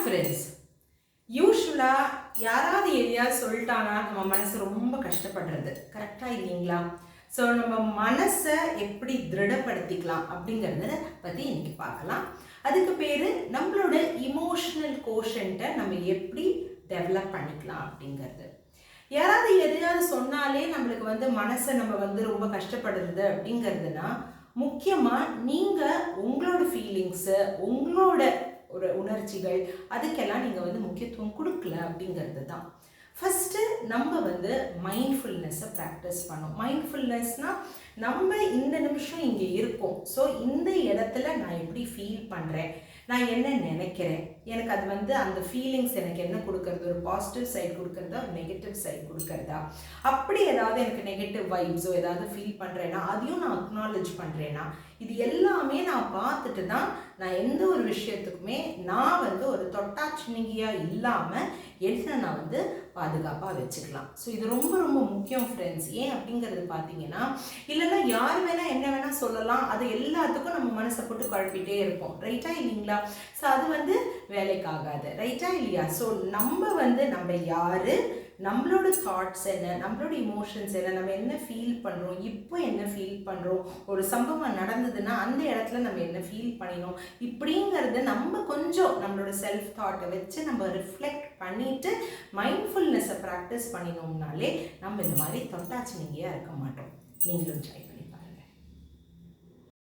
Friends, யூஸ்வலாக யாராவது எதையாவது சொல்லிட்டானா நம்ம மனசு ரொம்ப கஷ்டப்படுறது கரெக்டாக இல்லைங்களா? ஸோ நம்ம மனசை எப்படி திருடப்படுத்திக்கலாம் அப்படிங்கிறத பற்றி இன்னைக்கு பார்க்கலாம். அதுக்கு பேர் நம்மளோட இமோஷனல் கோஷன்ட்டை நம்ம எப்படி டெவலப் பண்ணிக்கலாம் அப்படிங்கிறது. யாராவது எதையாவது சொன்னாலே நம்மளுக்கு மனசை நம்ம ரொம்ப கஷ்டப்படுறது அப்படிங்கிறதுனா, முக்கியமாக நீங்கள் உங்களோட ஃபீலிங்ஸு, உங்களோட ஒரு உணர்ச்சிகள், அதுக்கெல்லாம் நீங்கள் முக்கியத்துவம் கொடுக்கல அப்படிங்கிறது தான். ஃபஸ்ட்டு நம்ம மைண்ட்ஃபுல்னஸை ப்ராக்டிஸ் பண்ணோம். மைண்ட்ஃபுல்னஸ்னால் நம்ம இந்த நிமிஷம் இங்கே இருக்கோம். ஸோ இந்த இடத்துல நான் எப்படி ஃபீல் பண்ணுறேன், நான் என்ன நினைக்கிறேன், எனக்கு அது அந்த ஃபீலிங்ஸ் எனக்கு என்ன கொடுக்கறது, ஒரு பாசிட்டிவ் சைடு கொடுக்கறதா, ஒரு நெகட்டிவ் சைடு கொடுக்கறதா, அப்படி ஏதாவது எனக்கு நெகட்டிவ் வைப்ஸோ ஏதாவது ஃபீல் பண்ணுறேன்னா அதையும் நான் அக்னாலேஜ் பண்ணுறேன்னா, இது எல்லாமே நான் பார்த்துட்டு தான் நான் எந்த ஒரு விஷயத்துக்குமே நான் ஒரு தொட்டாச்சினிங்கியாக இல்லாமல் என்ன நான் பாதுகாப்பாக வச்சுக்கலாம். ஸோ இது ரொம்ப ரொம்ப முக்கியம் ஃப்ரெண்ட்ஸ். ஏன் அப்படிங்கிறது பார்த்தீங்கன்னா, இல்லைன்னா யார் வேணால் என்ன வேணால் சொல்லலாம், அது எல்லாத்துக்கும் நம்ம மனசை போட்டு குழப்பிட்டே இருப்போம். ரைட்டா இல்லைங்களா? ஸோ அது வேலைக்காகாது. ரைட்டா இல்லையா? ஸோ நம்ம யார், நம்மளோட தாட்ஸ் என்ன, நம்மளோட இமோஷன்ஸ் என்ன, நம்ம என்ன ஃபீல் பண்ணுறோம், இப்போ என்ன ஃபீல் பண்ணுறோம், ஒரு சம்பவம் நடந்ததுன்னா அந்த இடத்துல நம்ம என்ன ஃபீல் பண்ணினோம், இப்படிங்கிறது நம்ம கொஞ்சம் நம்மளோட செல்ஃப் தாட்டை வச்சு நம்ம ரிஃப்ளெக்ட் பண்ணிவிட்டு மைண்ட்ஃபுல்னஸை ப்ராக்டிஸ் பண்ணினோம்னாலே நம்ம இந்த மாதிரி தொட்டாச்சினிங்கியாக இருக்க மாட்டோம். நீங்களும் ட்ரை